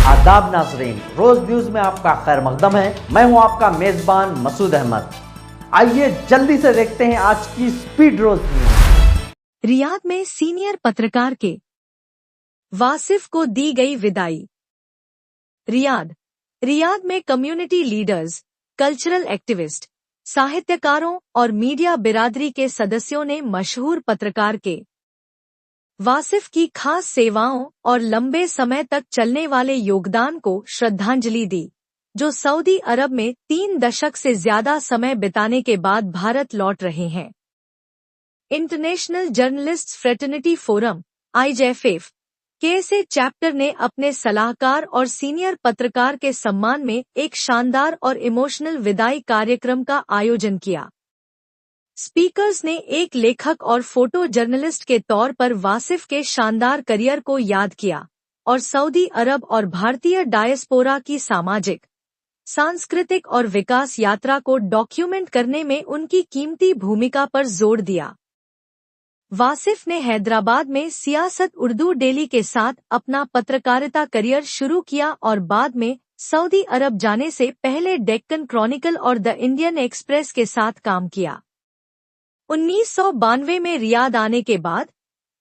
आदाब नाज़रीन, रोज न्यूज में आपका खैर मकदम है। मैं हूं आपका मेजबान मसूद अहमद। आइए जल्दी से देखते हैं आज की स्पीड रोज न्यूज। रियाद में सीनियर पत्रकार के वासिफ को दी गई विदाई। रियाद में कम्युनिटी लीडर्स, कल्चरल एक्टिविस्ट, साहित्यकारों और मीडिया बिरादरी के सदस्यों ने मशहूर पत्रकार के वासिफ की खास सेवाओं और लंबे समय तक चलने वाले योगदान को श्रद्धांजलि दी, जो सऊदी अरब में 3 दशक से ज्यादा समय बिताने के बाद भारत लौट रहे हैं। International journalists fraternity forum (IJFF) के चैप्टर ने अपने सलाहकार और सीनियर पत्रकार के सम्मान में एक शानदार और इमोशनल विदाई कार्यक्रम का आयोजन किया। स्पीकर्स ने एक लेखक और फोटो जर्नलिस्ट के तौर पर वासिफ के शानदार करियर को याद किया और सऊदी अरब और भारतीय डायस्पोरा की सामाजिक, सांस्कृतिक और विकास यात्रा को डॉक्यूमेंट करने में उनकी कीमती भूमिका पर जोर दिया। वासिफ ने हैदराबाद में सियासत उर्दू डेली के साथ अपना पत्रकारिता करियर शुरू किया और बाद में सऊदी अरब जाने से पहले डेक्कन क्रॉनिकल और द इंडियन एक्सप्रेस के साथ काम किया। 1992 में रियाद आने के बाद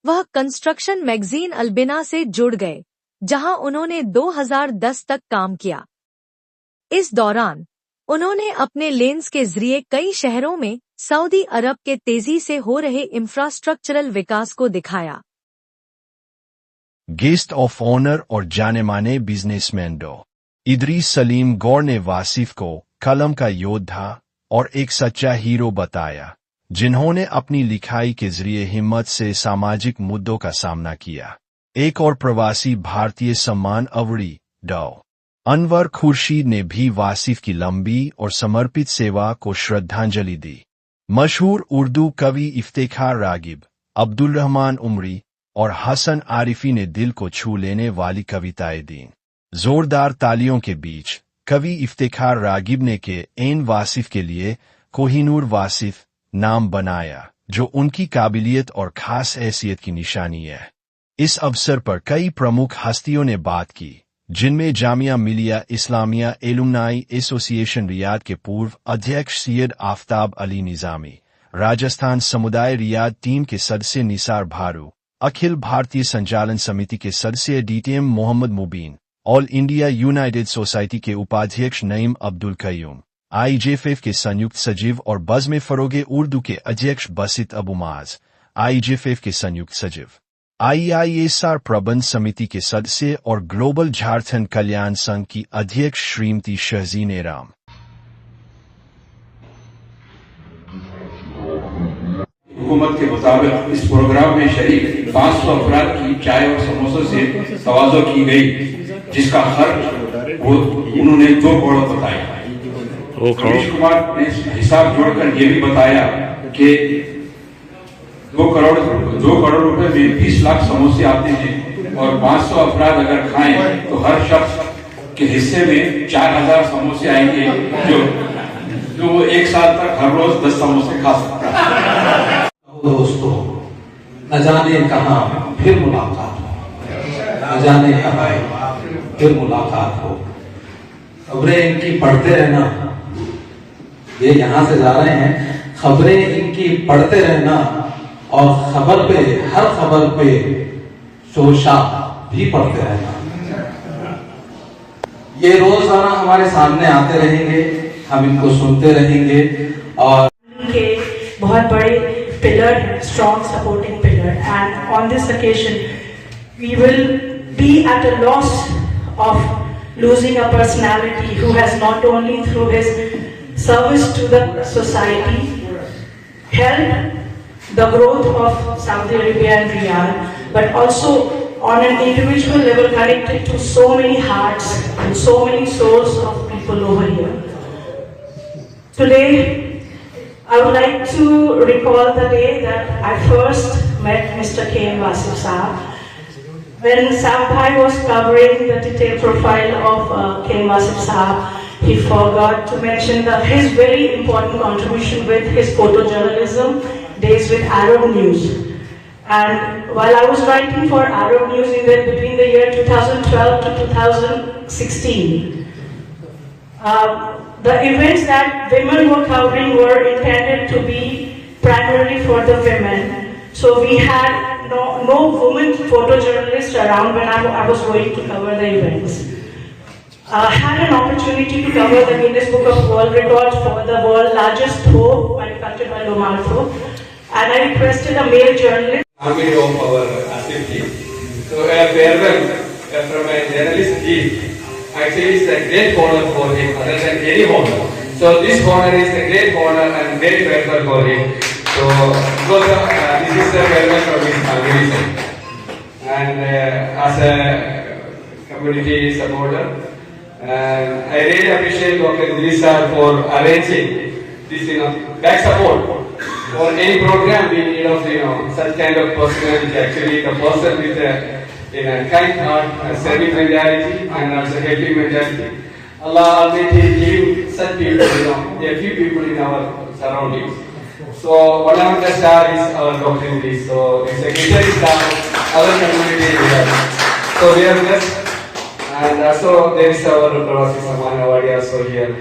वह कंस्ट्रक्शन मैगजीन अलबिना से जुड़ गए, जहां उन्होंने 2010 तक काम किया। इस दौरान उन्होंने अपने लेंस के जरिए कई शहरों में सऊदी अरब के तेजी से हो रहे इंफ्रास्ट्रक्चरल विकास को दिखाया। गेस्ट ऑफ ऑनर और जाने-माने बिजनेसमैन डॉ. इदरीस सलीम गौर ने वासिफ को कलम का योद्धा और एक सच्चा हीरो बताया, जिन्होंने अपनी लिखाई के जरिए हिम्मत से सामाजिक मुद्दों का सामना किया। एक और प्रवासी भारतीय सम्मान अवॉर्डी डॉ. अनवर खुर्शीद ने भी वासिफ की लंबी और समर्पित सेवा को श्रद्धांजलि दी। मशहूर उर्दू कवि इफ्तिखार रागिब, अब्दुल रहमान उमरी और हसन आरिफी ने दिल को छू लेने वाली कविताएं दी। जोरदार तालियों के बीच कवि इफ्तिखार रागिब ने के एन वासिफ के लिए कोहिनूर वासिफ नाम बनाया, जो उनकी काबिलियत और खास हैसियत की निशानी है। इस अवसर पर कई प्रमुख हस्तियों ने बात की, जिनमें Jamia Millia Islamia alumni association Riyadh के पूर्व अध्यक्ष सैयद आफ्ताब अली निजामी, राजस्थान समुदाय रियाद टीम के सदस्य निसार भारू, अखिल भारतीय संचालन समिति के सदस्य DTM मोहम्मद मुबीन, ऑल इंडिया यूनाइटेड सोसाइटी के उपाध्यक्ष नईम अब्दुल कयूम, IJFF के संयुक्त सचिव और बज़्म फरोगे उर्दू के अध्यक्ष बसित अबू माज, IJFF के संयुक्त सचिव, IISR प्रबंध समिति के सदस्य और ग्लोबल झारखंड कल्याण संघ की अध्यक्ष श्रीमती शहजीन राम। हुकूमत के मुताबिक इस प्रोग्राम में शरीक 500 अफराद की चाय और समोसों से तवाज़ो की गई, जिसका खर्च वो उन्होंने 2 करोड़ बताया। रमेश कुमार ने हिसाब जोड़कर ये भी बताया कि 2 करोड़ रुपए में 20 लाख समोसे आते हैं और 500 अफराद अगर खाएं तो हर शख्स के हिस्से में 4000 समोसे आएंगे, जो वो 1 साल तक हर रोज 10 समोसे खा सकता है। दोस्तों, न जाने कहाँ फिर मुलाकात हो, न जाने कहाँ फिर मुलाकात हो। खबरें इनकी पढ़ते रहना, ये यहाँ से जा रहे हैं, खबरें इनकी पढ़ते रहना और हर खबर पे शोशा भी पढ़ते रहना। ये रोजाना हमारे सामने आते रहेंगे, हम इनको सुनते रहेंगे और के बहुत बड़े पिलर है, strong supporting pillar. And on this occasion we will be at a loss of losing a personality who has not only through his service to the society helped the growth of Saudi Arabia and Riyadh, but also on an individual level connected to so many hearts and so many souls of people over here. Today, I would like to recall the day that I first met Mr. K.M. Wasif Saab. When Saab Bhai was covering the detailed profile of K.M. Wasif Saab, he forgot to mention his very important contribution with his photojournalism days with Arab News. And while I was writing for Arab News in between the year 2012 to 2016, the events that women were covering were intended to be primarily for the women. So we had no women photojournalists around when I was going to cover the events. I had an opportunity to cover the Guinness Book of World Records for the world's largest throw manufactured by Lomal Throw, and I requested a male journalist. Army of our Asif team. So a farewell from a journalist team. Actually, it's a great honor for him, other than any honor. So this honor is a great honor and great farewell for him. So because this is a farewell from his family side. And as a community supporter, I really appreciate Dr. Idris sir for arranging this, back support. For any program we need of such kind of personality. Actually, the person with a kind heart, serving mentality, and also helping mentality. Allah Almighty give such people, a few people in our surroundings. So one of the star is our Dr. Idris. So it's a great star. Our community is so we are blessed. And also there is our Pravasi Saman Award also here.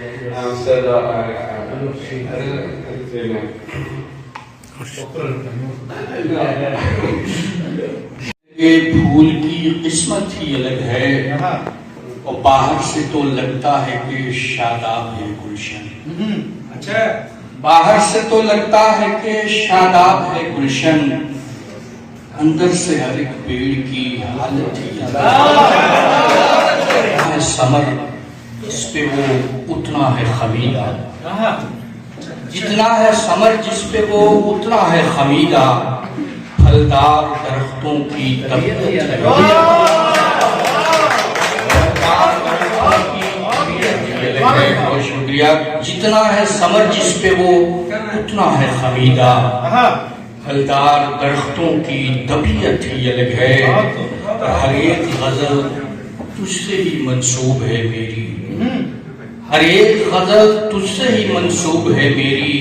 ये फूल की किस्मत ही अलग है और बाहर से तो लगता है कि शादाब है गुलशन। अच्छा, बाहर से तो लगता है कि शादाब है गुलशन, अंदर से हर एक पेड़ की हालत ही है समर, जिस पे वो उतना है खमीदा। जितना है समर जिस पे वो उतना है खमीदा, फलदार दरख्तों की तबीयत बहुत शुक्रिया। जितना है समर जिस पे वो उतना है खमीदा, फलदार दरख्तों की तबीयत ही अलग है। हर एक गजल तुझसे ही मंसूब है मेरी, हर एक गजल तुझसे ही मंसूब है मेरी,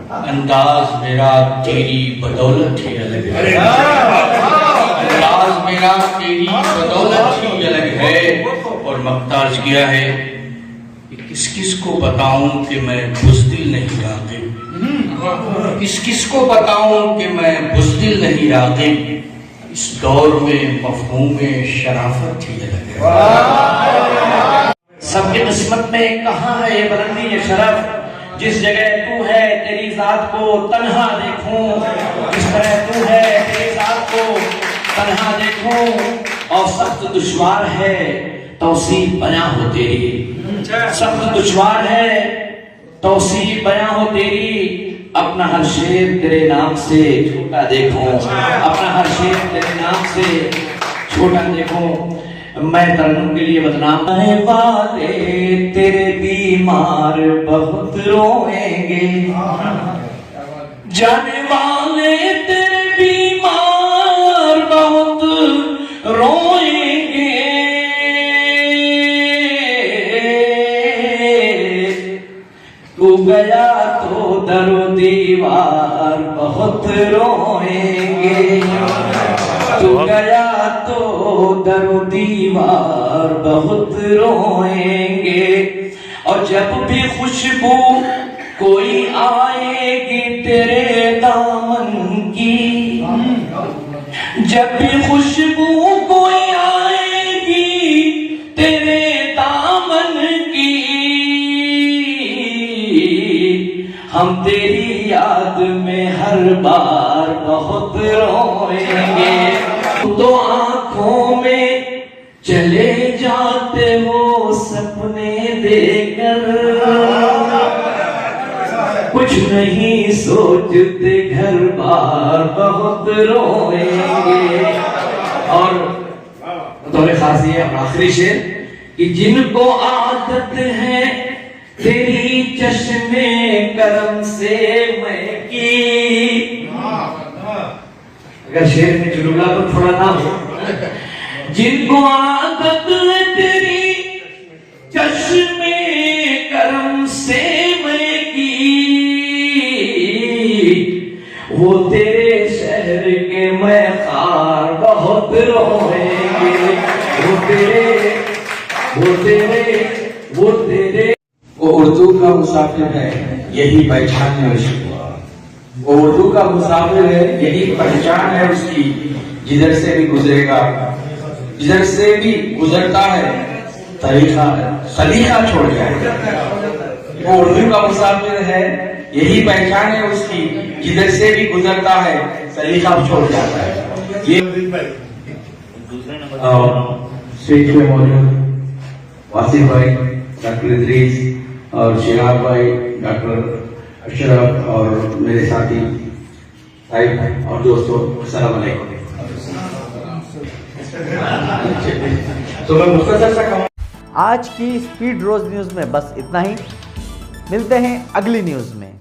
अंदाज मेरा तेरी बदौलत ही अलग है। अंदाज मेरा तेरी बदौलत ही अलग है। और मख्ताज किया है कि किस किस को बताऊं कि मैं बुज़दिल नहीं राग़िब, किस किस को बताऊं कि मैं बुज़दिल नहीं राग़िब, इस दौर में मफ़हूम शराफत ही अलग है। सबकी किस्मत में कहाँ है ये बुलंदी ये शरफ, जिस जगह तू है तेरी जात को तन्हा देखूं, जिस तरह तू है तेरी जात को तन्हा देखूं। और सख्त दुश्वार है तौसीफ बयां हो तेरी, सख्त दुश्वार है तौसीफ बयां हो तेरी, अपना हर शेर तेरे नाम से छोटा देखूं, अपना हर शेर तेरे नाम से छोटा देखूं। मैं तरन्नुम के लिए बदनाम है वाले तेरे बीमार बहुत रोएंगे, जाने वाले तेरे बीमार बहुत रोएंगे, तू गया तो दरो दीवार बहुत रोएंगे, तू गया तो दरो दीवार बहुत रोएंगे। और जब भी खुशबू कोई आएगी तेरे दामन की, जब भी खुशबू कोई आएगी तेरे दामन की, हम तेरी याद में हर बार बहुत रोएंगे। तो आंखों में चले जाते हो सपने देकर, कुछ नहीं सोचते घर बार बहुत रोएंगे। और तौर खासी है आखिरी शेर कि जिनको आदत है तेरी चश्मे करम से मैं की, अगर शेर में जुलूला तो थोड़ा ना हो, जिनको आदत है तेरी चश्मे करम से मैं की, वो तेरे शहर के मैं खार बहुत रोएंगे, वो तेरे वो उर्दू का मुसाफिर है, यही पहचान है उसकी। वो उर्दू का मुसाफिर है, यही पहचान है उसकी। जिधर से भी गुजरेगा, जिधर से भी गुजरता है, सलीका छोड़ जाएगा। वो उर्दू का मुसाफिर है, यही पहचान है उसकी। जिधर से भी गुजरता है, सलीका छोड़ जाता है। ये स्टेज पे मौजूद वासिफ भाई, डॉक्टर इदरीस और शिहाब भाई, डॉक्टर अशरफ और मेरे साथी साहिब और दोस्तों, अस्सलाम वालेकुम। तो मैं मुख्तसर सा कहूँ, आज की स्पीड रोज न्यूज में बस इतना ही। मिलते हैं अगली न्यूज में।